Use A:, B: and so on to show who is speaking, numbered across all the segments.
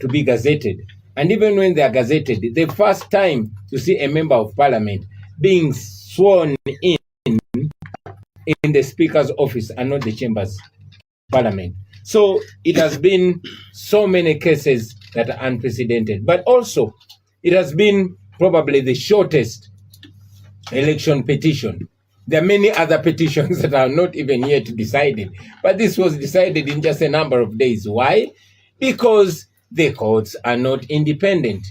A: to be gazetted. And even when they are gazetted, the first time you see a member of parliament being sworn in the speaker's office and not the chambers parliament. So it has been so many cases that are unprecedented, but also it has been probably the shortest election petition. There are many other petitions that are not even yet decided, but this was decided in just a number of days. Why? Because the courts are not independent.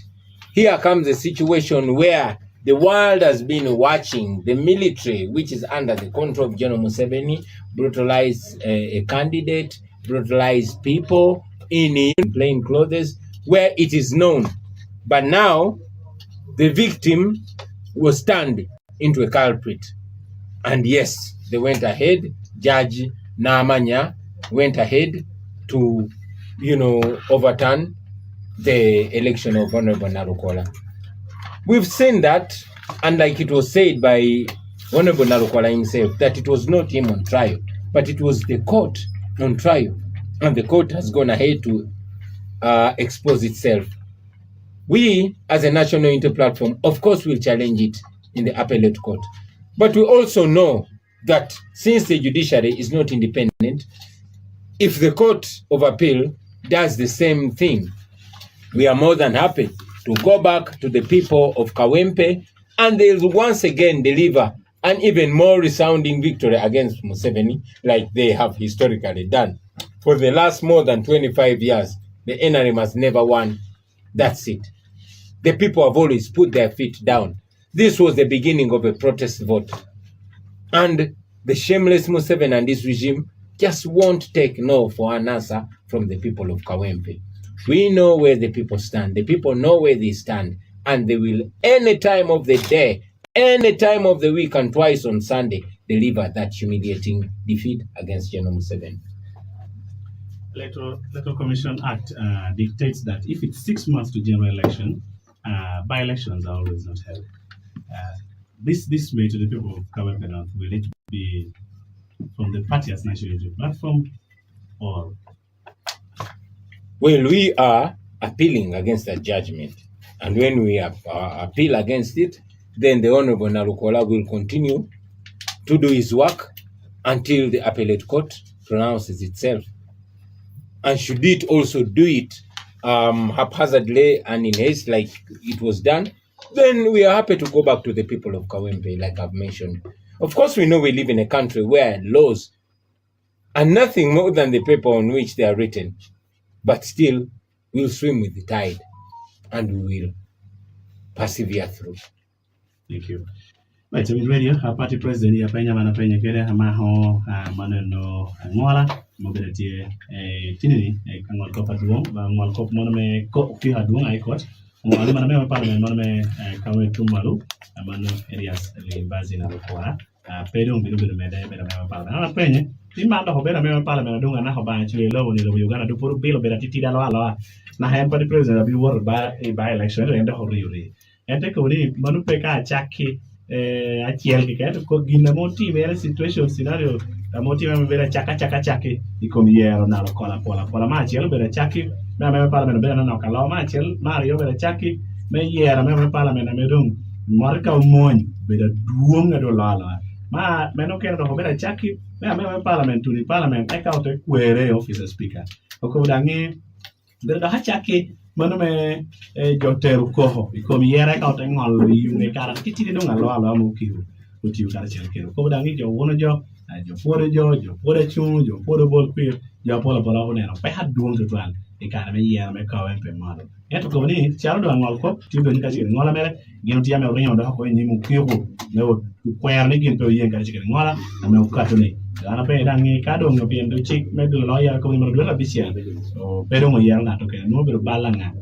A: Here comes a situation where the world has been watching the military, which is under the control of General Museveni, brutalize a candidate, brutalize people in plain clothes, where it is known. But now, the victim was turned into a culprit. And yes, they went ahead, Judge Namanya went ahead to, overturn the election of Honorable Narukola. We've seen that, and like it was said by Honorable Narukola himself, that it was not him on trial, but it was the court on trial. And the court has gone ahead to expose itself. We, as a national unity platform, of course, will challenge it in the appellate court. But we also know that since the judiciary is not independent, if the Court of Appeal does the same thing, we are more than happy to go back to the people of Kawempe and they'll once again deliver an even more resounding victory against Museveni, like they have historically done. For the last more than 25 years, the NRM has never won that seat. The people have always put their feet down. This was the beginning of a protest vote. And the shameless Museveni and his regime just won't take no for an answer from the people of Kawempe. We know where the people stand. The people know where they stand. And they will, any time of the day, any time of the week, and twice on Sunday, deliver that humiliating defeat against General Museveni.
B: Electoral Commission Act dictates that if it's 6 months to general election, by-elections are always not held. This way to the people of Kawempe North, will it be from the party as national unity platform or?
A: Well, we are appealing against that judgment. And when we appeal against it, then the Honorable Narukola will continue to do his work until the appellate court pronounces itself. And should it also do it haphazardly and in haste like it was done, then we are happy to go back to the people of Kawempe, like I've mentioned. Of course, we know we live in a country where laws are nothing more than the paper on which they are written, but still we'll swim with the tide and we will persevere through.
B: Thank you. Right, so with radio, our party president, Yapenya Manapenya Kere, Hamaho, Manano, Mola, Mobility, Tinini, Kangal Kopatuong, Mal Kop Monome, Kopi Hadung, I caught, Maname Parliament, Monome, Kawe Tumalu, Amano areas, Bazina Kora, Pedum, Bidu Parliament, Penny, Timanda Hobera Parliament, Dung and Nahoba, actually low in the Uganda to put a bill of Beratiti Dala. Now, party president, be worried by election and the Hori. And take away Manupeka, Jackie. Achiel keket ko gina moti mere situation scenario moti me vera chaka ikomiero na pola ma achiel bere chaki me parliament bere na kala ma achiel mario bere chaki me yera me parliament me dum marka mon bere duong do lala ma me no kero bere chaki me parliament to the parliament e ka ote kwere officer speaker ko dangi bere da chaki mano me joteru koho ikomi yera ka ote ngol yune kara kitiri do ngalo alo mo kiru utiu kara chelkero ko dangi jo wono jo pore chung jo pore bol kwir jo pola oneno pe hadung to twan e kara me yera me Kawempe malo eto ko ni charo do ngol ko tido ni ka chiri ngola mere gino tiame orinyo do ko ni mu kiru ne o kwer ni gin to yen ka chiri ngola na me ukato ni ana pe dangi ka do ngopien do chik me do lawyer ko ni mo do la bisia o pero mo yera na to ke no be balanga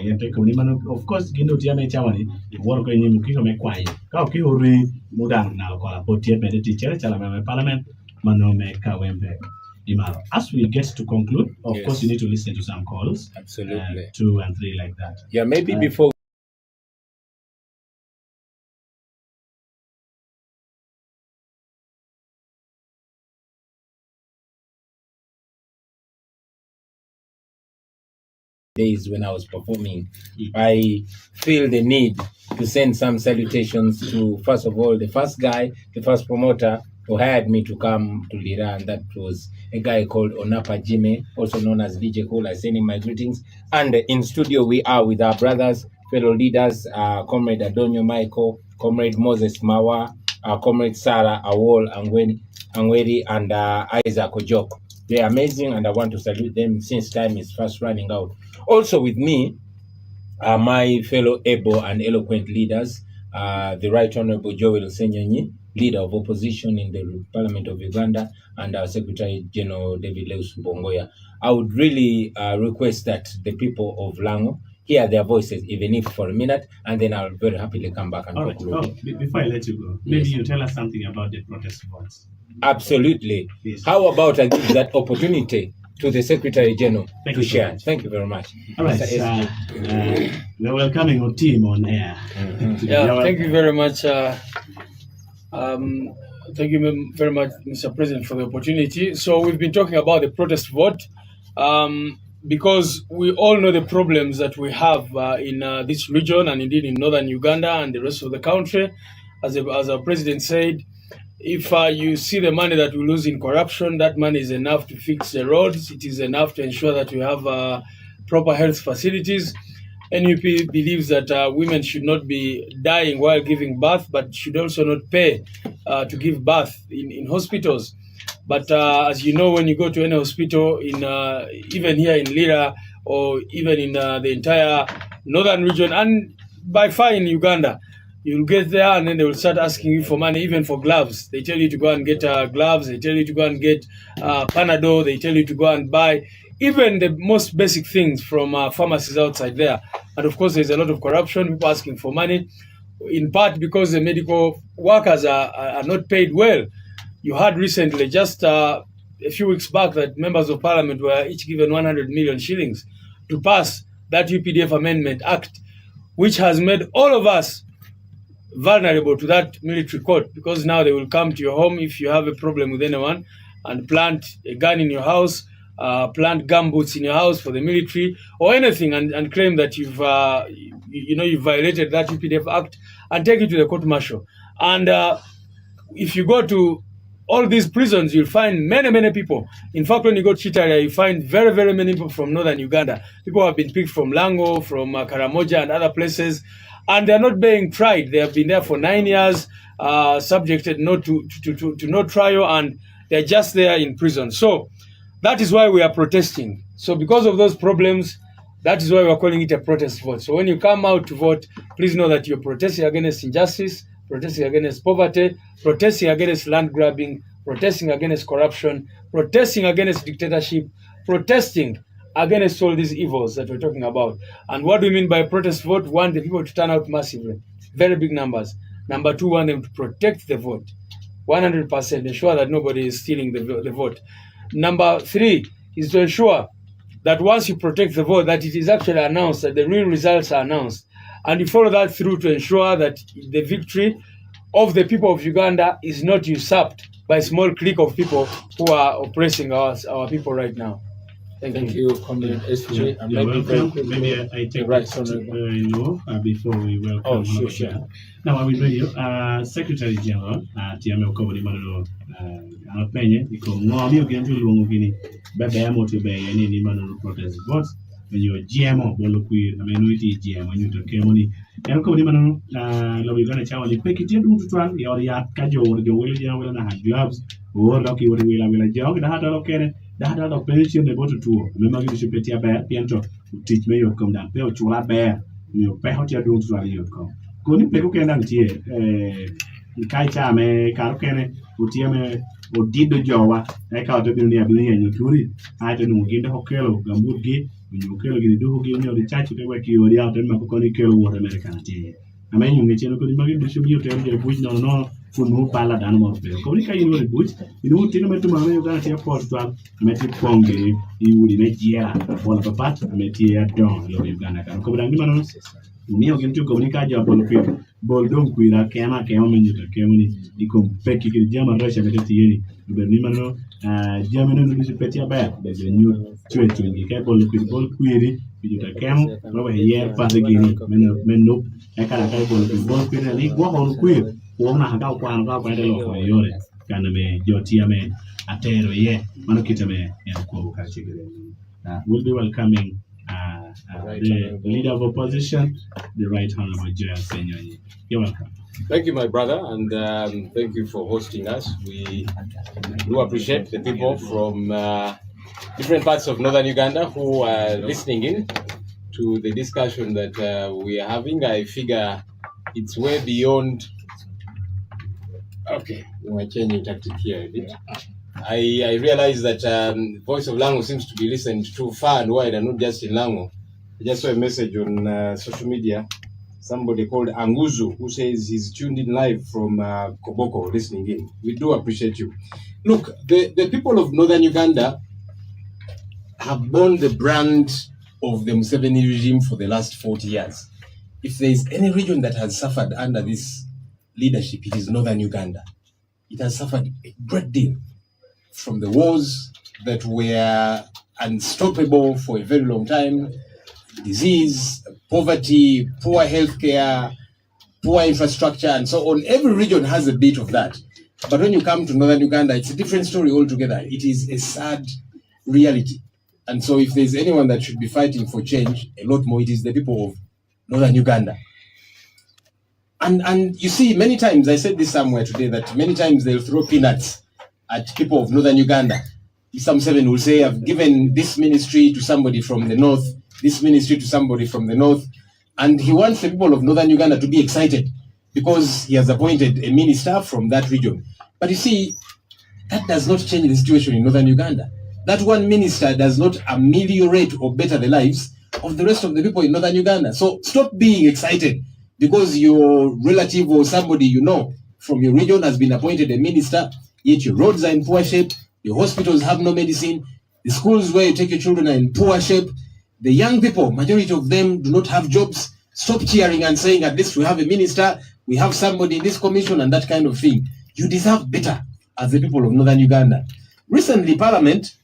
B: yente ko ni mano of course gindo tiame chawani wor ko ni mu kiko me kwai ka ki ori mudan na ko la potie be de teacher chala me parliament mano me Kawempe imaro. As we get to conclude, of course you need to listen to some calls.
A: Absolutely.
B: 2 and 3 like that.
A: Yeah, maybe before days when I was performing, I feel the need to send some salutations to, first of all, the first promoter who hired me to come to Lira, and that was a guy called Onapa Jime, also known as DJ Cool. I send him my greetings. And in studio, we are with our brothers, fellow leaders, Comrade Adonio Michael, Comrade Moses Mawa, Comrade Sarah Awol Angweri, and Isaac Ojok. They are amazing, and I want to salute them since time is fast running out. Also with me are my fellow able and eloquent leaders, the Right Honorable Joel Ssenyonyi, leader of opposition in the Parliament of Uganda, and our Secretary General David Rubongoya. I would really request that the people of Lango hear their voices, even if for a minute, and then I'll very happily come back and
B: talk. Before I let you go, maybe you tell us something about the protest votes.
A: Absolutely. Yes. How about I give that opportunity to the Secretary General to share? Thank you very much.
B: All right. We're welcoming our team on air.
C: Thank you very much. Thank you very much, Mr. President, for the opportunity. So we've been talking about the protest vote because we all know the problems that we have in this region and indeed in northern Uganda and the rest of the country. As our president said, if you see the money that we lose in corruption, that money is enough to fix the roads. It is enough to ensure that we have proper health facilities. NUP believes that women should not be dying while giving birth, but should also not pay to give birth in hospitals. But as you know, when you go to any hospital, even here in Lira or even in the entire northern region and by far in Uganda, you'll get there and then they will start asking you for money, even for gloves. They tell you to go and get gloves. They tell you to go and get Panadol. They tell you to go and buy even the most basic things from pharmacies outside there. And of course, there's a lot of corruption, people asking for money, in part because the medical workers are not paid well. You heard recently, just a few weeks back, that members of parliament were each given 100 million shillings to pass that UPDF Amendment Act, which has made all of us vulnerable to that military court, because now they will come to your home if you have a problem with anyone and plant a gun in your house, plant gumboots in your house for the military or anything, and claim that you've violated that UPDF Act and take you to the court martial. And if you go to all these prisons, you'll find many people. In fact, when you go to Chitaria, you find very many people from northern Uganda. People have been picked from Lango, from Karamoja and other places, and they're not being tried. They have been there for 9 years, subjected to no trial, and they're just there in prison. So that is why we are protesting. So because of those problems, that is why we're calling it a protest vote. So when you come out to vote, please know that you're protesting against injustice, protesting against poverty, protesting against land grabbing, protesting against corruption, protesting against dictatorship, protesting against all these evils that we're talking about. And what do we mean by protest vote? One, the people to turn out massively, very big numbers. Number two, want them to protect the vote, 100%, ensure that nobody is stealing the vote. Number three is to ensure that once you protect the vote, that it is actually announced, that the real results are announced. And you follow that through to ensure that the victory of the people of Uganda is not usurped by a small clique of people who are oppressing our people right now.
A: Thank you, Comrade SJ.
B: Maybe I take before we welcome.
A: Oh, sure.
B: Now, I'm with radio. Secretary General, Tiame Okobodi Manolo, Penye, because no, you can do Lungini, Bebe Amoto Bay, and any Manolo protest votes. When you're GMO, Bolokui, a minority GM, when you took money. And Okobodi Manolo, Lobigana Chow, you pick it into Tran, your Kajo, or the William will have gloves, or Lucky would will a jog, the hat of Kenneth. That other pension they go to tour. Remember, you should pay your bear, Piento, to teach me you come down, pay what you are bear, you pay what you are doing to rally your come. Couldn't pay okay down here. Kaita me, Karokene, Utiame, or did the Jawa, I can't do near Billy and you to it. I don't know, get the Hokelo, Gambut gate, when you kill you do give me the church to work you or the out and Maconi kill what American tea. I mean, you may tell you to should be tell you, which no. For no ballad animals. Communica in the bush, you know, Tiname to my Uganda airport, Meti Pongi, you would make year, one of a part, Meti at dawn, Uganda. Come down, you may get to Communica job on the field. boldom kuira kema menyuta kemuni ikom peki ke jama rasha betati yeni berni mano jama no bisu peti aba be nyu twetu ngi ke bol kuiri bijuta kem roba yer pande gini menno e kala kay bol kuiri ni go hon kuiri wo na haka kwa de lo ko yore kana me jotia me atero ye mano kitame en ko ka chigere we'll be welcoming the leader of opposition, the Right Honorable Ssenyonyi. You're welcome.
D: Thank you, my brother, and thank you for hosting us. We do appreciate the people from different parts of northern Uganda who are listening in to the discussion that we are having. I figure it's way beyond. Okay, we're changing tactic here a bit. I realize that Voice of Lango seems to be listened to far and wide and not just in Lango. I just saw a message on social media, somebody called Anguzu, who says he's tuned in live from Koboko, listening in. We do appreciate you. Look, the people of northern Uganda have borne the brand of the Museveni regime for the last 40 years. If there is any region that has suffered under this leadership, it is northern Uganda. It has suffered a great deal from the wars that were unstoppable for a very long time, disease, poverty, poor healthcare, poor infrastructure, and so on. Every region has a bit of that. But when you come to northern Uganda, it's a different story altogether. It is a sad reality. And so if there's anyone that should be fighting for change, a lot more, it is the people of northern Uganda. And you see, many times, I said this somewhere today, that many times they'll throw peanuts at people of northern Uganda. Some seven will say, I've given this ministry to somebody from the north, this ministry to somebody from the north. And he wants the people of northern Uganda to be excited because he has appointed a minister from that region. But you see, that does not change the situation in northern Uganda. That one minister does not ameliorate or better the lives of the rest of the people in northern Uganda. So stop being excited because your relative or somebody you know from your region has been appointed a minister, yet your roads are in poor shape, the hospitals have no medicine, the schools where you take your children are in poor shape, the young people, majority of them do not have jobs. Stop cheering and saying, at least we have a minister, we have somebody in this commission and that kind of thing. You deserve better as the people of northern Uganda. Recently, Parliament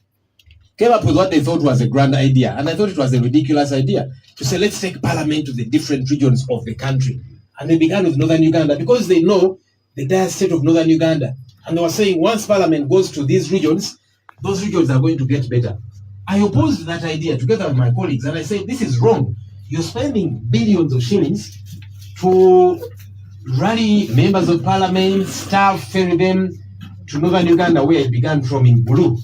D: came up with what they thought was a grand idea, and I thought it was a ridiculous idea, to say, let's take Parliament to the different regions of the country. And they began with northern Uganda because they know the dire state of northern Uganda. And they were saying, once Parliament goes to these regions, those regions are going to get better. I opposed that idea together with my colleagues, and I said, this is wrong. You're spending billions of shillings to rally members of parliament, staff, ferry them to northern Uganda, where it began from in Bulu.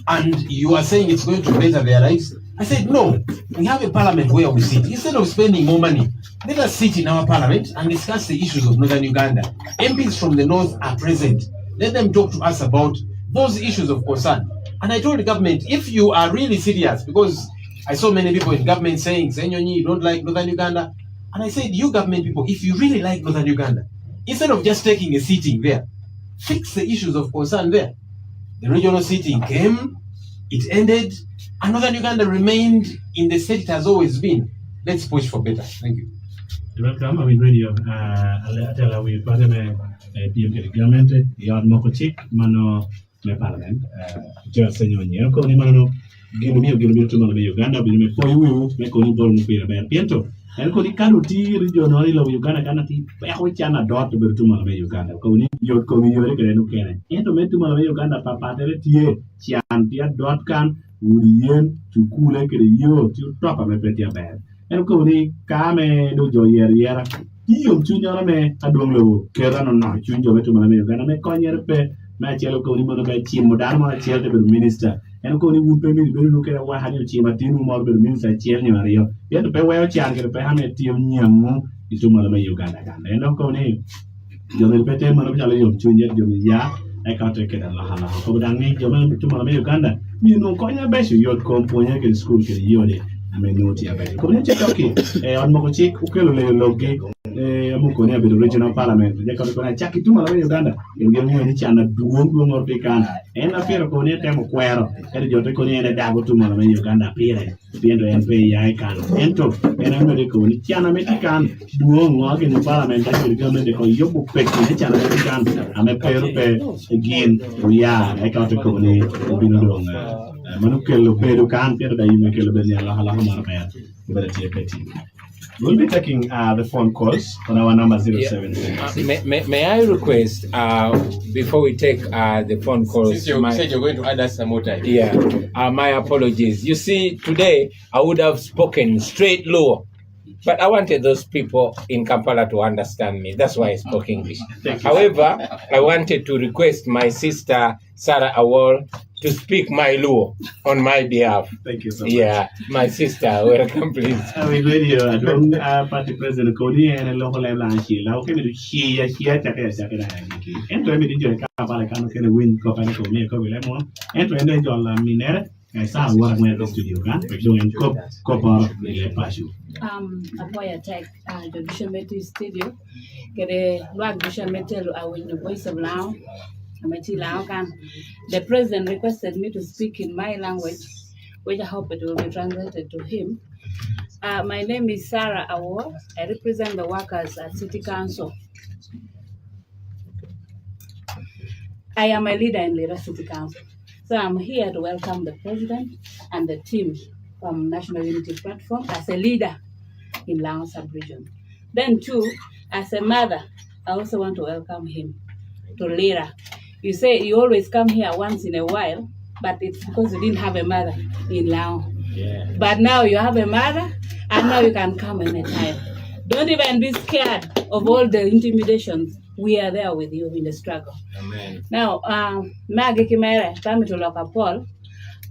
D: And you are saying it's going to better their lives? I said, no, we have a parliament where we sit. Instead of spending more money, let us sit in our parliament and discuss the issues of northern Uganda. MPs from the north are present. Let them talk to us about those issues of concern. And I told the government, if you are really serious, because I saw many people in government saying, Ssenyonyi, you don't like northern Uganda. And I said, you government people, if you really like northern Uganda, instead of just taking a seating there, fix the issues of concern there. The regional seating came, it ended, and northern Uganda remained in the state it has always been. Let's push for better. Thank you.
B: Welcome. I mean, radio. I tell you, Parliament, the government, your mokochik, mano, me Parliament, just Ssenyonyi. Ko ni mano, gino to mano Uganda, but me po you, me ko ni bol mo pira be piento. En ko ni kanu ti regional lo Uganda kana ti, pa ko chana dot to mano Uganda. Ko ni yot ko ni yore kene no kene. Ento me to mano Uganda pa tere tie, chian tia dot kan, urien, tukule kere yo, tu topa me petia be. En ko ni kame do jo yera yom chunya me adong lo kera no na chunjo me to me Uganda me konyer pe ma chelo ko ni mo be chi modar mo chelo be minister en ko ni un pe mi be no kera wa hanyo chi matinu mo be minister chelo ni mario ye to pe wa chan ke pe ha me ti nyamu itu mo me Uganda kan en ko ni jo me pe te mo be chalo yom chunya jo me ya e ka te ke da la hala ko dang ni jo me to mo me Uganda mi no konya be shi yot komponya ke school ke yode amenoti abe ko ne cheki on mo chik ukelo le logi buko ne bedo regional parliament je ko na chaki tuma la Uganda ngem mo ni chana duong or pikan en afero ko ne temo kwero kadi jote ko ne dago tuma la Uganda pire piendo en pe ya kan ento en ame ko ni chana metikan duong ng'o ni parliament ko government ko yobu pek ni chana metikan ame pero pe again ya e ka ko ni bino dong manu kello pedo kan pero da yime kello be ya la mara pe better take. We'll be taking the phone calls on our number 07.
A: May I request, before we take the phone calls...
D: Since you said you're going to add us some more time.
A: Yeah, my apologies. You see, today I would have spoken straight Luo, but I wanted those people in Kampala to understand me. That's why I spoke English. However, I wanted to request my sister, Sarah Awol, to speak my Luo on my behalf.
B: Thank you so much.
A: Yeah, my sister, welcome please.
B: We radio, I don't party president Cody and local lanchi. Now can you hear and to me enjoy Kampala can win Copanco near Kobe Lemon and to enjoy Minera. I saw what I'm the studio can doing copper passion.
E: Apoya tech Judicial Metal Studio. Get a black Judicial Metal I win the Voice of Lango. The president requested me to speak in my language, which I hope it will be translated to him. My name is Sarah Awol. I represent the workers at City Council. I am a leader in Lira City Council. So I'm here to welcome the president and the team from National Unity Platform as a leader in Lango sub-region. Then too, as a mother, I also want to welcome him to Lira. You say you always come here once in a while, but it's because you didn't have a mother in Lao.
A: Yeah.
E: But now you have a mother, and now you can come anytime. Don't even be scared of all the intimidations. We are there with you in the struggle.
A: Amen.
E: Now, Magi Kimere, Tami to Loka Paul,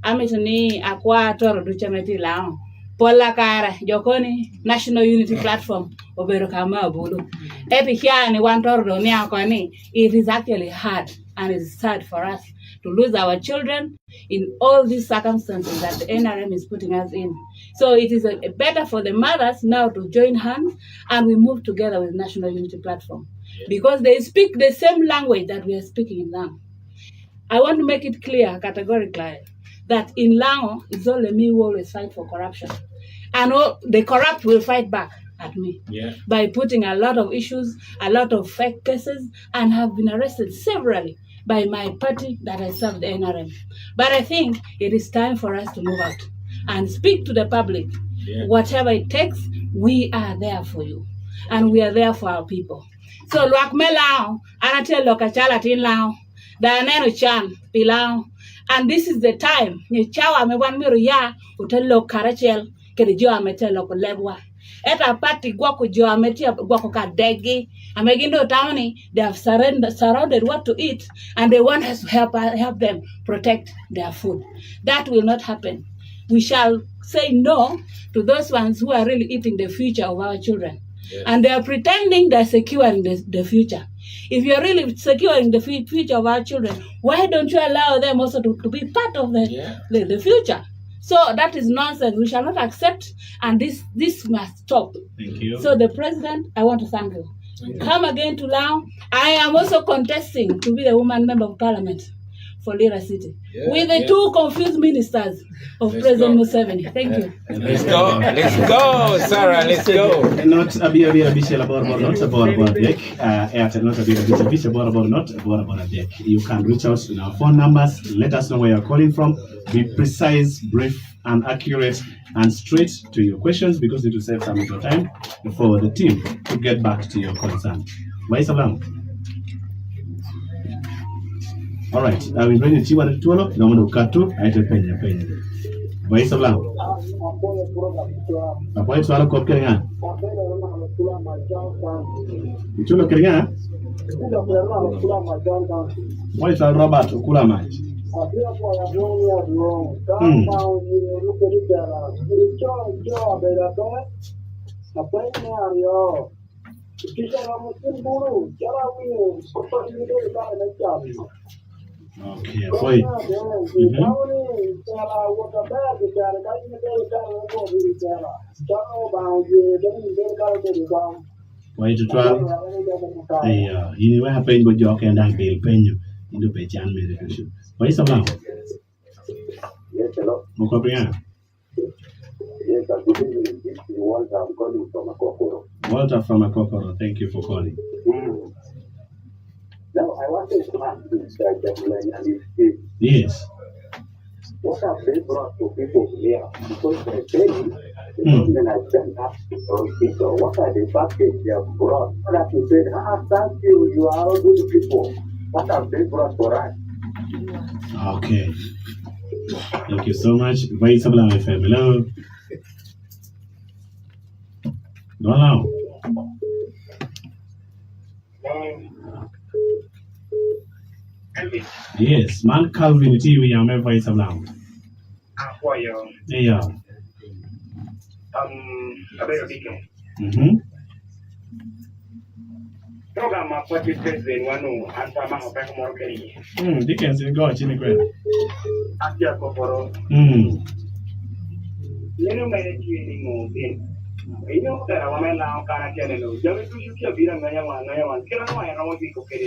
E: Amitoni Aqua Toro Duchameti Lao, Paula Kara, Jokoni, National Unity Platform, Oberokama Bulu. Epi here one Toro Niakoni, it is actually hard. And it's sad for us to lose our children in all these circumstances that the NRM is putting us in. So it is better for the mothers now to join hands and we move together with National Unity Platform. Because they speak the same language that we are speaking now. I want to make it clear categorically that in Lango, it's only me who always fight for corruption. And all the corrupt will fight back at me by putting a lot of issues, a lot of fake cases, and have been arrested severally by my party that I serve the NRM. But I think it is time for us to move out and speak to the public. Whatever it takes, we are there for you. And we are there for our people. So, Luakme Lao, Anatel Lokachala Tin Lao, Daneno Chan, Pilao. And this is the time. Chawa me wan miru ya, utelo karachel, kerejo ametelo kolebwa. Eta party gwako jo ametia gwako kadegi. Amegindo towni, they have surrounded what to eat, and they want us to help them protect their food. That will not happen. We shall say no to those ones who are really eating the future of our children. And they are pretending they're securing the future. If you're really securing the future of our children, why don't you allow them also to be part of the future? So that is nonsense. We shall not accept, and this must stop.
B: Thank you.
E: So the president, I want to thank you. Come again to Lao. I am also contesting to be the woman member of parliament for Lira City with the two confused ministers of President Museveni. Thank you.
A: Let's go, Sarah, let's go.
B: Not a bishel about not about deck. Not a bishel about not about deck. You can reach out to our phone numbers. Let us know where you're calling from. Be precise, brief, and accurate, and straight to your questions because it will save some of your time for the team to get back to your concern. Voice of Lango. All right, are we ready to want to follow? No, no, cut to. I tell Penya. Voice of Lango. A point to all of Kenya. You look again. Voice of Robert Kulama. Okay, boy. Why to try? You know what happened with your and I pay penny into pay Jan medication. Why is about?
F: Yes, hello.
B: Mokopia.
F: Yes, I'm good evening. This is Walter. I'm calling from Akokoro.
B: Walter from Akokoro, thank you for calling.
F: Now, I wanted to ask this gentleman and his team.
B: Yes.
F: What have they brought to people here? Because they're saying the government has sent us to those people. What are the package they have brought? What have you said? Thank you. You are all good people. What have they brought for us?
B: Okay. Thank you so much. Voice of Lango FM. Hello. Hello. Yes, man Calvin TV, I'm a Voice of Lango. Yeah.
F: A very big program of what you said in one and some of back more carry.
B: Dickens, go to the ground.
F: After Kokoro, you know, my training. You know that I want now can get no. You have to shoot your beer and I want. Can I want to cook it?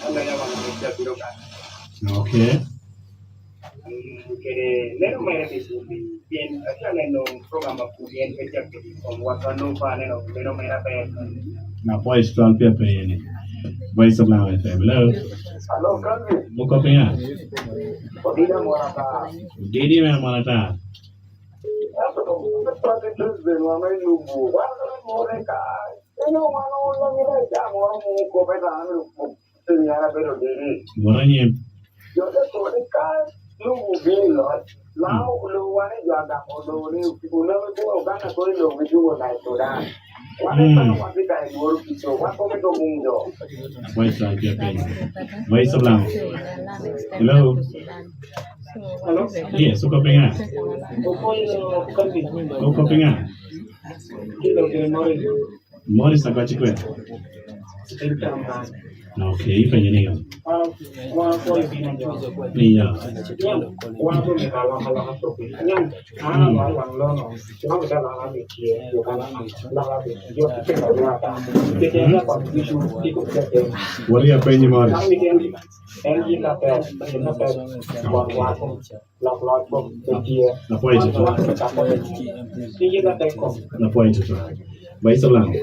F: And I want to make
B: Okay.
F: Okay, let me make in a channel program of Korean on what I know for an
B: Now, voice from paper. Voice of Lango FM. Hello.
F: Hello, country.
B: Mokopia.
F: Odina Morata.
B: Didi Manata. What are you? Voice from paper. Voice of Lango. Hello.
F: Hello?
B: Yes, Mokopia. Mokopia. Morris, I got you quick. Okay, if any name. Yeah. What are you paying, Morris? Na point to try. Voice of Lango.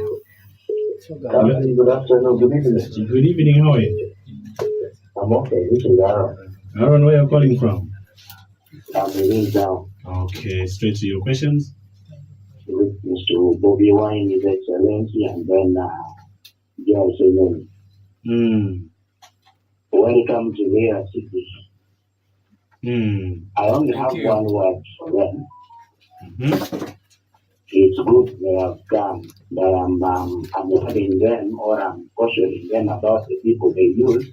F: Good afternoon, good evening.
B: Good evening, how are you?
F: I'm okay, this is Aaron.
B: Aaron, where are you calling from?
F: I'm in down
B: Okay, straight to your questions.
F: with Mr. Bobi Wine, His Excellency, and then Ssenyonyi. Welcome to Mira City. I only have one word for them. It's good they have come, but I'm telling them or I'm cautioning them about the people they use.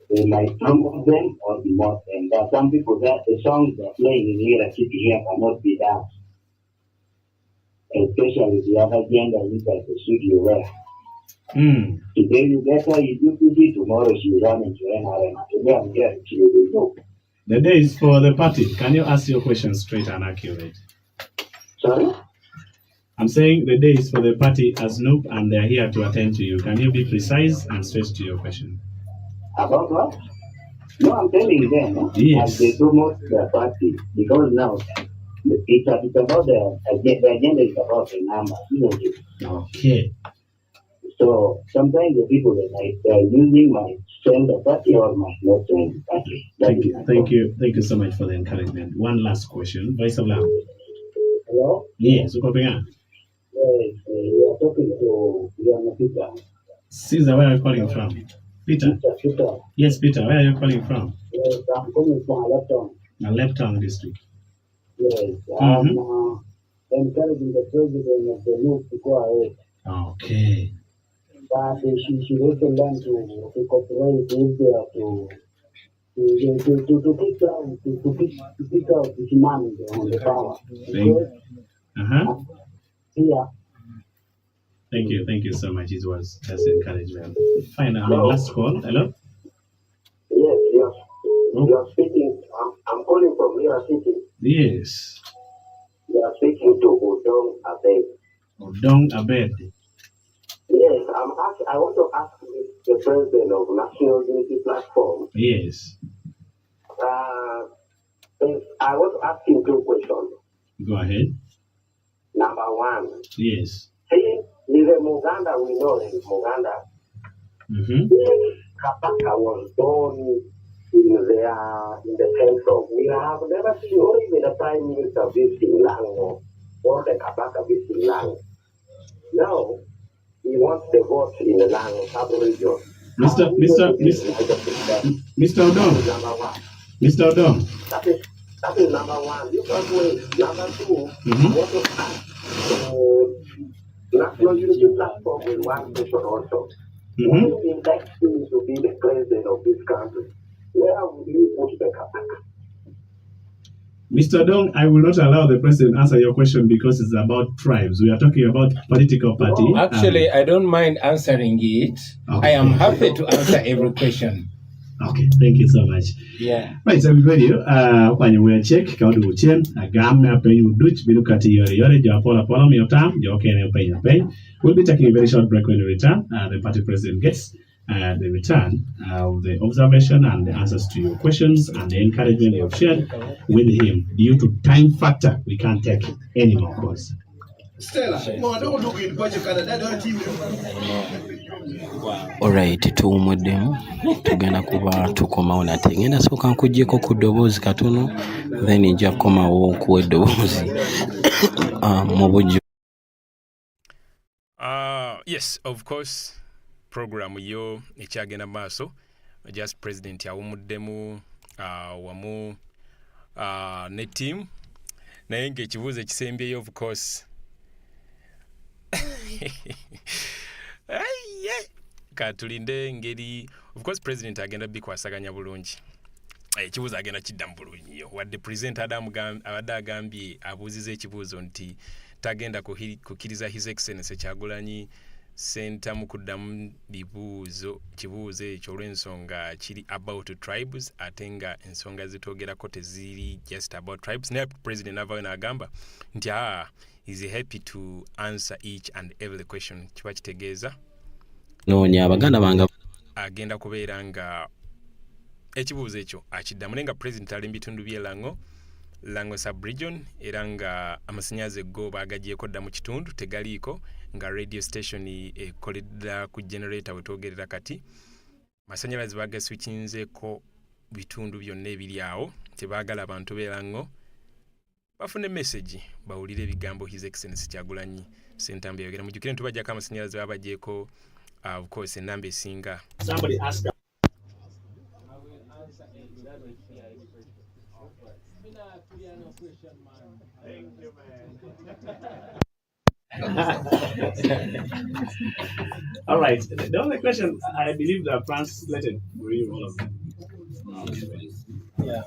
F: They might promote them or demote them. There are some people that the songs they're playing in Mira City here cannot be danced. Especially the other gender inside the studio where. Today you better you do PD, tomorrow you run into NRM. Today I'm here to know.
B: The day is for the party. Can you ask your question straight and accurate?
F: Sorry?
B: I'm saying the day is for the party as Noop and they're here to attend to you. Can you be precise and straight to your question?
F: About what? No, I'm telling them.
B: Yes.
F: As they promote the party, because now it's about the agenda is about the number, isn't it?
B: Okay.
F: So sometimes the people that they're using might send the party or might not send the party.
B: Thank you so much for the encouragement. One last question. Voice of Lango.
F: Hello?
B: Yes, Ukopinga.
F: Yes, you are talking to Yana Peter.
B: Caesar, where are you calling from? Peter.
F: Peter.
B: Yes, Peter, where are you calling from?
F: Yes, I'm coming from Alepton.
B: Alepton district.
F: Yes, I'm encouraging the president of the youth to go ahead.
B: Okay.
F: But she should also learn to cooperate with her to pick out this man on the power.
B: Thank you so much. It was just encouragement. Finally, last call. Hello?
F: Yes. You are speaking. I'm calling from Mira City.
B: Yes.
F: You are speaking to Odong Abed.
B: Odong Abed.
F: Yes. I want to ask the president of National Unity Platform.
B: Yes.
F: I want to ask him 2 questions.
B: Go ahead.
F: Number 1.
B: Yes.
F: He is a Muganda. We know he is Muganda.
B: Mm-hmm.
F: If Kabaka was born in the sense of, we have never seen, or even a prime minister visiting Lango, or the Kabaka visiting Lango. Now, he wants the vote in the Lango sub-region.
B: Mr. Odom.
F: Number 1.
B: Mr. Odom.
F: That is number 1. You can wait. Number 2, what to ask National Unity Platform with 1 question also. Who is elected to be the president of this country? Where would you put the Kabaka?
B: Mr. Dong, I will not allow the president to answer your question because it's about tribes. We are talking about political party.
A: No, actually, I don't mind answering it.
B: Okay.
A: I am happy to answer every question.
B: Okay, thank you so much.
A: Yeah.
B: Right, everybody, when you will check, how do you change? A gam na pay you Dutch, Bilukati Yori, Japola Polam, your time, your can pay. We'll be taking a very short break when we return. The party president gets the return of the observation and the answers to your questions and the encouragement you have shared with him. Due to time factor, we can't take any more calls.
G: Alright, tuwumuddemu tugenda kuba tukomawo nate ngenda sooka nkugyeko ku ddoboozi katono then nja kukomawo kuwa eddoboozi mu bujju.
H: Yes, of course, program yo ekyagenda maaso just president awumuddemu wamu ne team naye ng'ekibuuzo ekisembyeyo of course katulinde ngeri of course president agenda bikwasaganya bulungi ekibuuzo agenda kiddamu bulungi nnyo wadde president abadde agambye abuuziza ekibuuzo nti tagenda kukkiriza his excellence Kyagulanyi Center mu kuddamu kibuuzo ekyo olw'ensonga kiri about tribes ate nga ensonga zitogerako teziri just about tribes. Naye president navayo n'agamba nti is happy to answer each and every question. Kiba kitegeeza
G: noonya abaganda bange
H: agenda kubeera nga ekibuuzo ekyo akiddamu naye nga president ali mu bitundu by'e Lango sub-region era nga amasannyalaze go baagagyeko dda mu kitundu tegaliiko nga radio station ekoledda ku generator wetwogerera kati amasannyalaze bagaswitchinzeeko bitundu byonna ebiri awo tebaagala abantu b'e Lango bafune message bawulire ebigambo his excellence Kyagulanyi Ssentamu yogera mujjukire ntubajjako amasannyalaze babagyeko of course enamba esinga.
B: Somebody ask her. Thank you, man. All right. The only question I believe that translated for you all of them.
A: Yeah.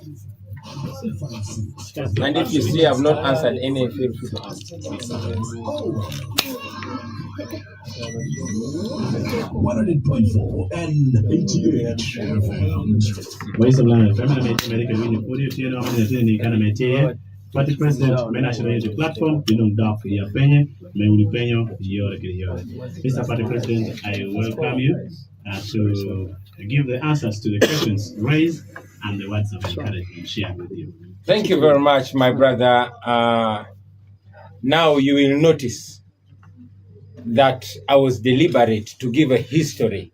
A: And if you see I've not answered any, feel free to ask.
I: 100.4 and 88
B: Voice of Lango, American Union, Audio Theater, Canada, Party President, National Unity Platform, Bidong Daf, Yapenye, Meuli Penyo, Yore. Mr. Party President, I welcome you to give the answers to the questions raised and the words of encouragement shared with you.
A: Thank you very much, my brother. Now you will notice that I was deliberate to give a history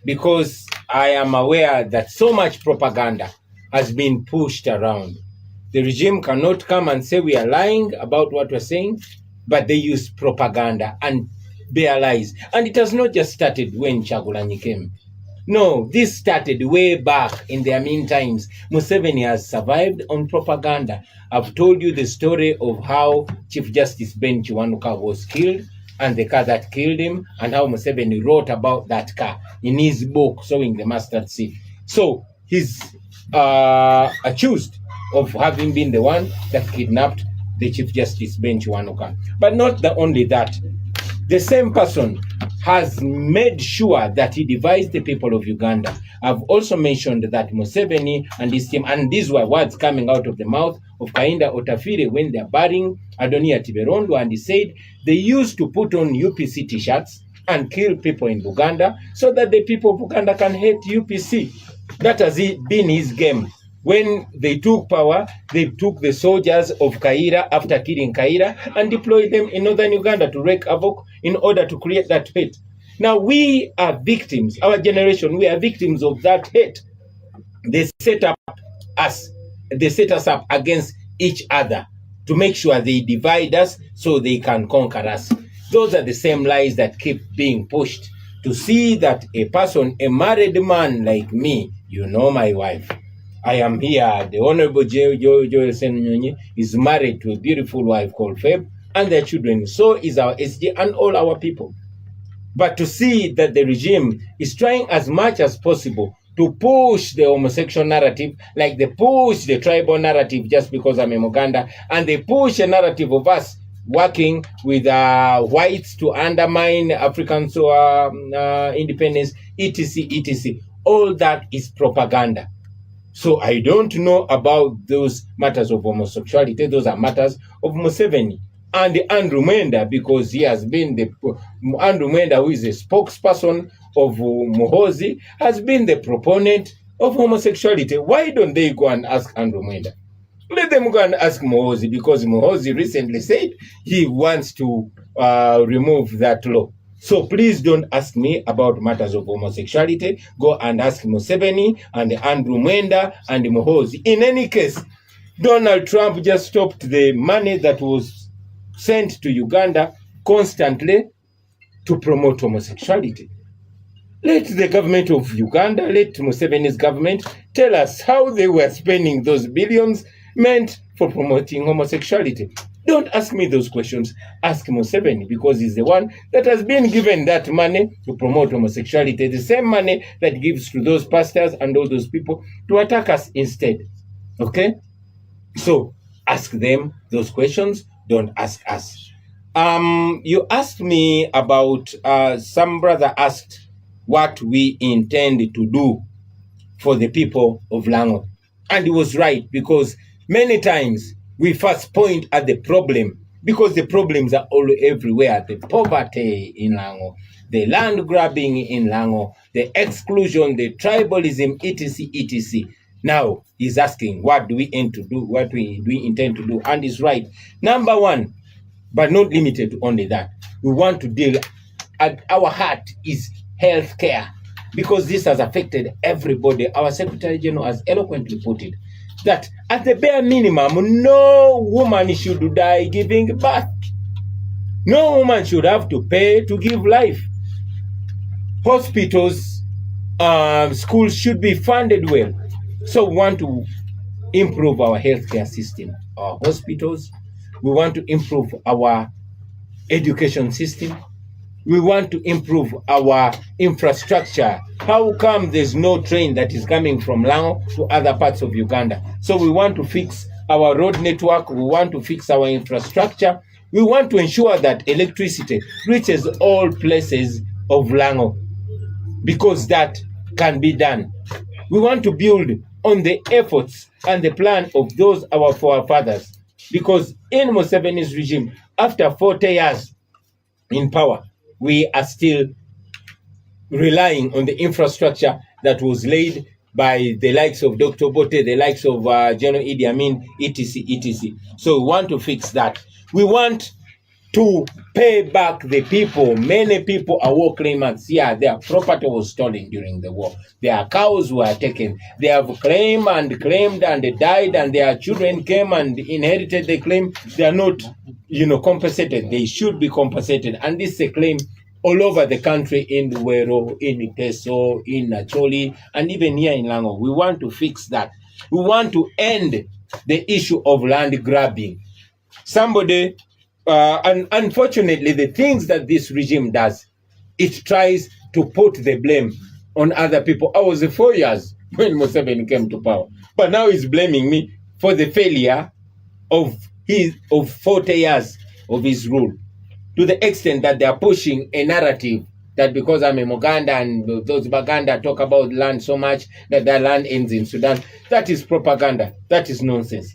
A: because I am aware that so much propaganda has been pushed around. The regime cannot come and say we are lying about what we're saying, but they use propaganda and bare lies. And it has not just started when Kyagulanyi came. No, this started way back in their mean times. Museveni has survived on propaganda. I've told you the story of how Chief Justice Ben Kiwanuka was killed and the car that killed him, and how Museveni wrote about that car in his book, Sowing the Mustard Seed. So he's accused of having been the one that kidnapped the Chief Justice Ben Kiwanuka. But not the only that. The same person has made sure that he devised the people of Uganda. I've also mentioned that Museveni and his team, and these were words coming out of the mouth of Kainda Otafire when they're burying Adonia Tiberondo, and he said they used to put on UPC t-shirts and kill people in Uganda so that the people of Uganda can hate UPC. That has been his game. When they took power, they took the soldiers of Kaira after killing Kaira and deployed them in northern Uganda to wreak havoc in order to create that hate. Now we are victims, our generation, we are victims of that hate. They set us up against each other to make sure they divide us so they can conquer us. Those are the same lies that keep being pushed to see that a person, a married man like me, you know my wife, I am here. The Honorable Ssenyonyi is married to a beautiful wife called Feb and their children. So is our SG and all our people. But to see that the regime is trying as much as possible to push the homosexual narrative, like they push the tribal narrative just because I'm in Uganda, and they push a narrative of us working with whites to undermine Africans' independence, etc., etc. All that is propaganda. So I don't know about those matters of homosexuality. Those are matters of Museveni and Andrew Mwenda, because he has been Andrew Mwenda, who is a spokesperson of Muhozi, has been the proponent of homosexuality. Why don't they go and ask Andrew Mwenda? Let them go and ask Muhozi, because Muhozi recently said he wants to remove that law. So please don't ask me about matters of homosexuality. Go and ask Museveni and Andrew Mwenda and Muhozi. In any case, Donald Trump just stopped the money that was sent to Uganda constantly to promote homosexuality. Let the government of Uganda, let Museveni's government tell us how they were spending those billions meant for promoting homosexuality. Don't ask me those questions. Ask Museveni, because he's the one that has been given that money to promote homosexuality, the same money that gives to those pastors and all those people to attack us instead. Okay? So ask them those questions. Don't ask us. You asked me about, some brother asked what we intend to do for the people of Lango. And he was right, because many times we first point at the problem, because the problems are all everywhere. The poverty in Lango, the land grabbing in Lango, the exclusion, the tribalism, etc., etc. Now he's asking, what do we intend to do? What do we intend to do? And he's right. Number one, but not limited to only that, we want to deal, at our heart is health care, because this has affected everybody. Our Secretary General has eloquently put it, that at the bare minimum, no woman should die giving birth. No woman should have to pay to give life. Hospitals, schools should be funded well. So we want to improve our healthcare system, our hospitals. We want to improve our education system. We want to improve our infrastructure. How come there's no train that is coming from Lango to other parts of Uganda? So we want to fix our road network. We want to fix our infrastructure. We want to ensure that electricity reaches all places of Lango, because that can be done. We want to build on the efforts and the plan of those our forefathers, because in Museveni's regime, after 40 years in power, we are still relying on the infrastructure that was laid by the likes of Dr. Bote, the likes of General Idi Amin, etc., etc. So we want to fix that. We want to pay back the people. Many people are war claimants. Yeah, their property was stolen during the war. Their cows were taken. They have claimed and died, and their children came and inherited the claim. They are not, compensated. They should be compensated. And this is a claim all over the country, in Luwero, in Iteso, in Nacholi, and even here in Lango. We want to fix that. We want to end the issue of land grabbing. Somebody, and unfortunately, the things that this regime does, it tries to put the blame on other people. I was 4 years when Museveni came to power, but now he's blaming me for the failure of 40 years of his rule, to the extent that they are pushing a narrative that because I'm in Uganda and those Baganda talk about land so much that their land ends in Sudan. That is propaganda. That is nonsense.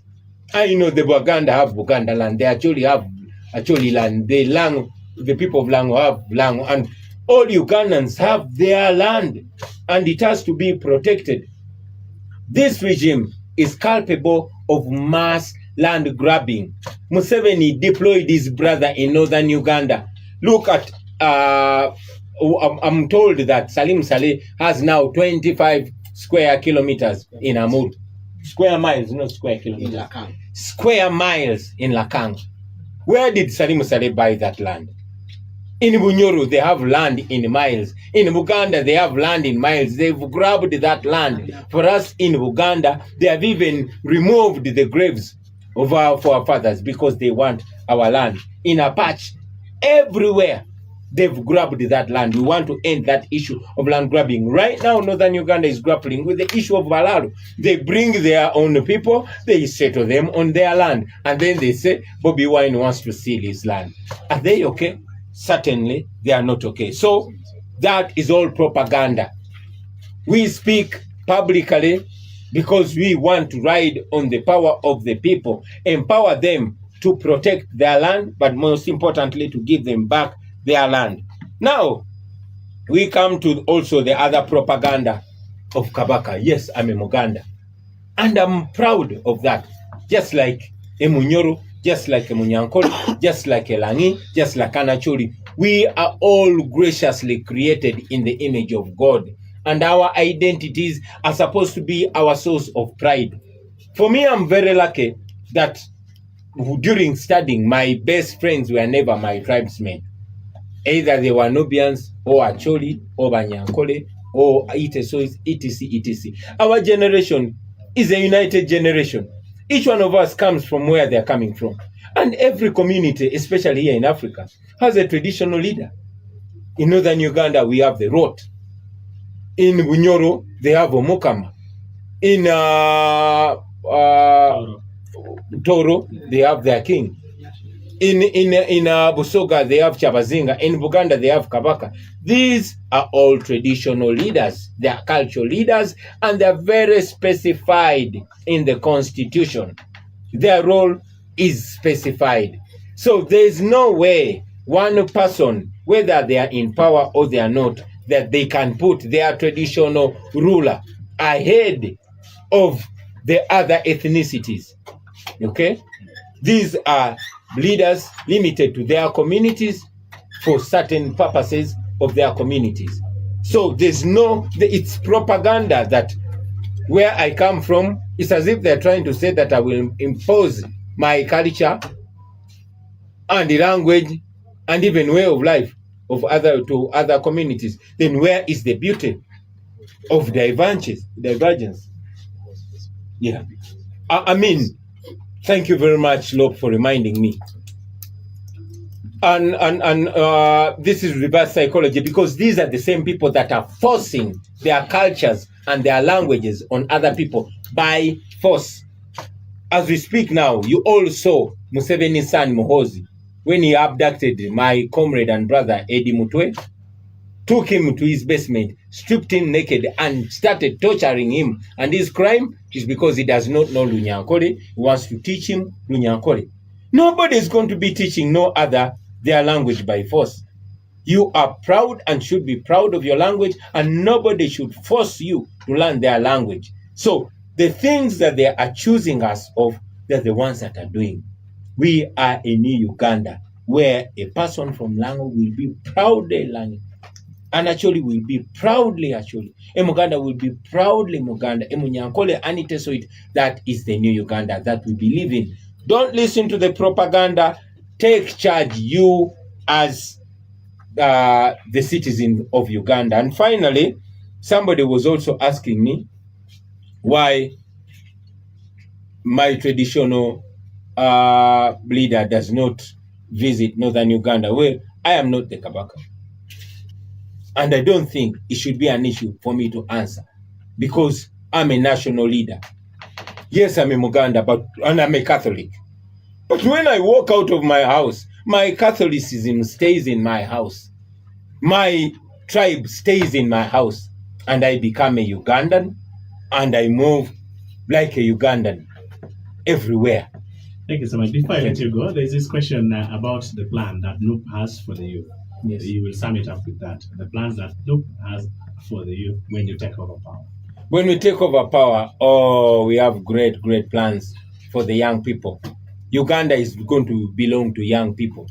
A: I know the Baganda have Buganda land. They actually have land. The people of Lango have Lango. And All Ugandans have their land and it has to be protected. This regime is culpable of mass land grabbing. Museveni deployed his brother in northern Uganda. Look at, I'm told that Salim Saleh has now 25 square kilometers in Amur. Square miles, not square kilometers.
D: In Lakang.
A: Square miles in Lakang. Where did Salim Saleh buy that land? In Bunyoro, they have land in miles. In Uganda, they have land in miles. They've grabbed that land. For us in Uganda, they have even removed the graves of our forefathers because they want our land. In a patch, everywhere, they've grabbed that land. We want to end that issue of land grabbing. Right now, northern Uganda is grappling with the issue of Balalo. They bring their own people, they settle them on their land, and then they say, Bobi Wine wants to steal his land. Are they okay? Certainly, they are not okay. So, that is all propaganda. We speak publicly because we want to ride on the power of the people, empower them to protect their land, but most importantly, to give them back their land. Now, we come to also the other propaganda of Kabaka. Yes, I'm a Muganda. And I'm proud of that. Just like Emunyoro, just like Munyankole, just like Elangi, just like Anachori. We are all graciously created in the image of God. And our identities are supposed to be our source of pride. For me, I'm very lucky that during studying, my best friends were never my tribesmen. Either they were Nubians, or Acholi, or Banyankole, or etc. Our generation is a united generation. Each one of us comes from where they're coming from. And every community, especially here in Africa, has a traditional leader. In northern Uganda, we have the Rot. In Bunyoro, they have Omukama. In Toro, they have their king. In Busoga, they have Chabazinga. In Buganda, they have Kabaka. These are all traditional leaders. They are cultural leaders, and they are very specified in the constitution. Their role is specified. So there is no way one person, whether they are in power or they are not, that they can put their traditional ruler ahead of the other ethnicities. Okay? These are leaders limited to their communities for certain purposes of their communities. So there's no, it's propaganda that where I come from, it's as if they're trying to say that I will impose my culture and the language and even way of life of other communities. Then where is the beauty of divergence? Yeah. I mean, thank you very much, Lob, for reminding me. And this is reverse psychology, because these are the same people that are forcing their cultures and their languages on other people by force. As we speak now, you all saw Museveni's son Muhozi when he abducted my comrade and brother Eddie Mutwe, took him to his basement, stripped him naked, and started torturing him. And his crime is because he does not know Lunyankole. He wants to teach him Lunyankole. Nobody is going to be teaching no other their language by force. You are proud and should be proud of your language, and nobody should force you to learn their language. So the things that they are choosing us of, they're the ones that are doing. We are a new Uganda, where a person from Lango will be proudly Lango. And actually will be proudly actually. Muganda will be proudly Muganda. Munyankole Anitesoit, that is the new Uganda that we believe in. Don't listen to the propaganda. Take charge, you as the citizen of Uganda. And finally, somebody was also asking me why my traditional leader does not visit northern Uganda. Well, I am not the Kabaka. And I don't think it should be an issue for me to answer, because I'm a national leader. Yes, I'm a Muganda, and I'm a Catholic. But when I walk out of my house, my Catholicism stays in my house. My tribe stays in my house. And I become a Ugandan, and I move like a Ugandan everywhere.
B: Thank you so much. Before I let you go, there's this question about the plan that Noop has for the youth.
A: Yes.
B: You will sum it up with that. The plans that look as for the youth when you take over power.
A: When we take over power, oh, we have great, great plans for the young people. Uganda is going to belong to young people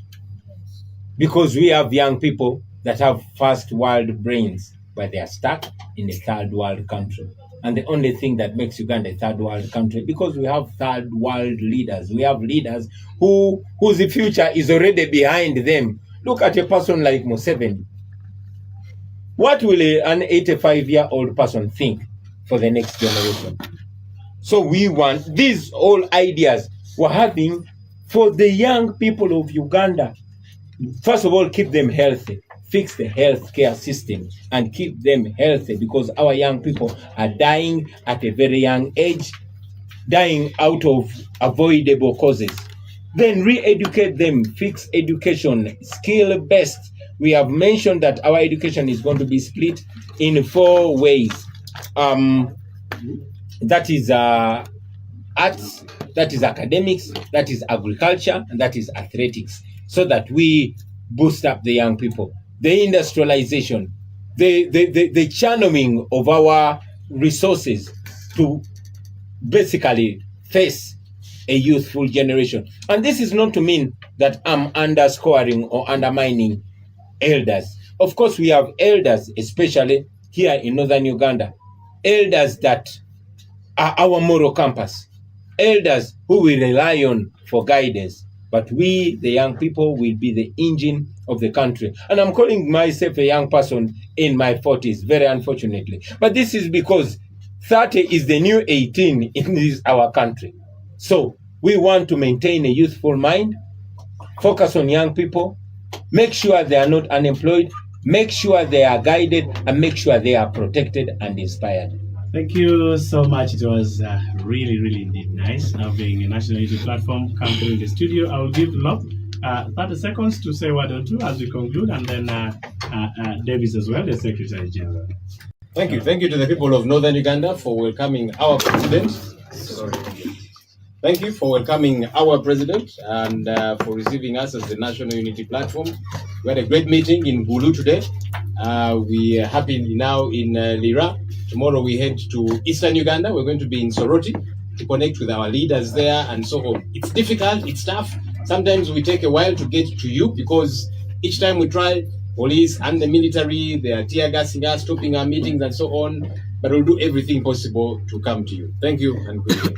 A: because we have young people that have first world brains, but they are stuck in a third world country. And the only thing that makes Uganda a third world country, because we have third world leaders. We have leaders whose future is already behind them. Look at a person like Museveni. What will an 85-year-old person think for the next generation? So we want these all ideas we're having for the young people of Uganda. First of all, keep them healthy. Fix the healthcare system and keep them healthy, because our young people are dying at a very young age, dying out of avoidable causes. Then re-educate them, fix education, skill-based. We have mentioned that our education is going to be split in 4 ways. That is arts, that is academics, that is agriculture, and that is athletics, so that we boost up the young people. The industrialization, the channeling of our resources to basically face a youthful generation. And this is not to mean that I'm underscoring or undermining elders. Of course, we have elders, especially here in northern Uganda, elders that are our moral compass, elders who we rely on for guidance. But we, the young people, will be the engine of the country. And I'm calling myself a young person in my 40s, very unfortunately. But this is because 30 is the new 18 in this our country. So we want to maintain a youthful mind, focus on young people, make sure they are not unemployed, make sure they are guided, and make sure they are protected and inspired.
B: Thank you so much. It was really, really indeed nice having a national unity platform come through in the studio. I will give Lop 30 seconds to say one or two as we conclude, and then Davis as well, the Secretary General.
D: Thank you. Thank you to the people of Northern Uganda for welcoming our president. Thank you for welcoming our president and for receiving us as the National Unity Platform. We had a great meeting in Gulu today. We are happy now in Lira. Tomorrow we head to Eastern Uganda. We're going to be in Soroti to connect with our leaders there and so on. It's difficult, it's tough. Sometimes we take a while to get to you because each time we try, police and the military, they are tear gassing us, stopping our meetings and so on. But we'll do everything possible to come to you. Thank you and good day.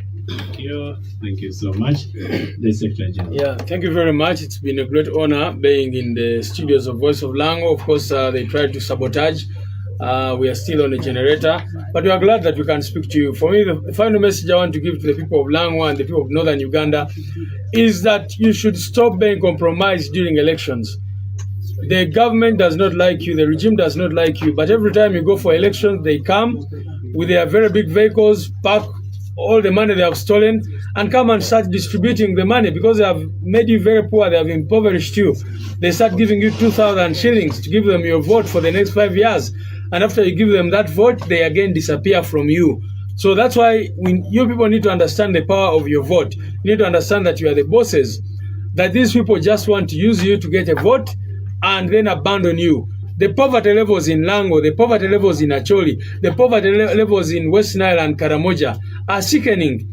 B: Thank you so much, the Secretary General.
C: Yeah, thank you very much. It's been a great honor being in the studios of Voice of Lango. Of course, they tried to sabotage. We are still on a generator, but we are glad that we can speak to you. For me, the final message I want to give to the people of Lango and the people of Northern Uganda is that you should stop being compromised during elections. The government does not like you, the regime does not like you, but every time you go for elections, they come with their very big vehicles, pack all the money they have stolen, and come and start distributing the money because they have made you very poor, they have impoverished you. They start giving you 2,000 shillings to give them your vote for the next 5 years. And after you give them that vote, they again disappear from you. So that's why you people need to understand the power of your vote. You need to understand that you are the bosses, that these people just want to use you to get a vote and then abandon you. The poverty levels in Lango, the poverty levels in Acholi, the poverty levels in West Nile and Karamoja are sickening.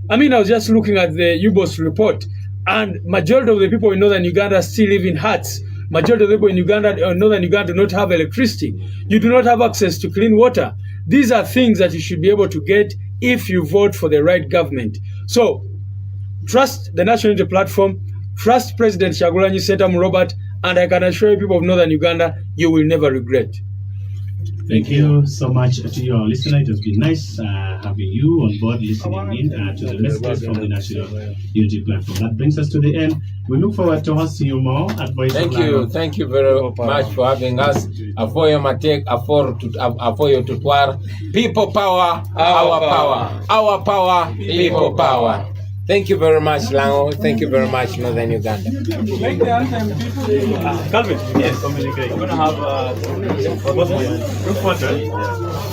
C: I mean, I was just looking at the UBOS report, and majority of the people in Northern Uganda still live in huts. Majority of the people in Uganda, Northern Uganda, do not have electricity. You do not have access to clean water. These are things that you should be able to get if you vote for the right government. So, trust the National Unity Platform, trust President Kyagulanyi Ssentamu Robert, and I can assure you, people of Northern Uganda, you will never regret.
B: Thank you so much to your listener. It has been nice having you on board listening in to the messages from the National Unity Platform. That brings us to the end. We look forward to hosting you more at Voice of Lango.
A: Thank you very much for having us. Afoyo Matek, Afoyo Tutwar. People power, our power. Our power, people power. Thank you very much, Lango. Thank you very much, Northern Uganda.
B: Calvin, yes, we're going to have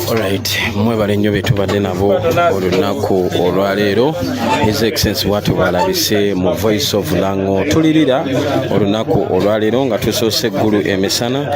G: Alright, mwebale nnyo betubadde nabo olunaku olwaleero. His Excellency watubalabise mu Voice of Lango tulirira olunaku olwaleero nga tusoose eggulu emisana.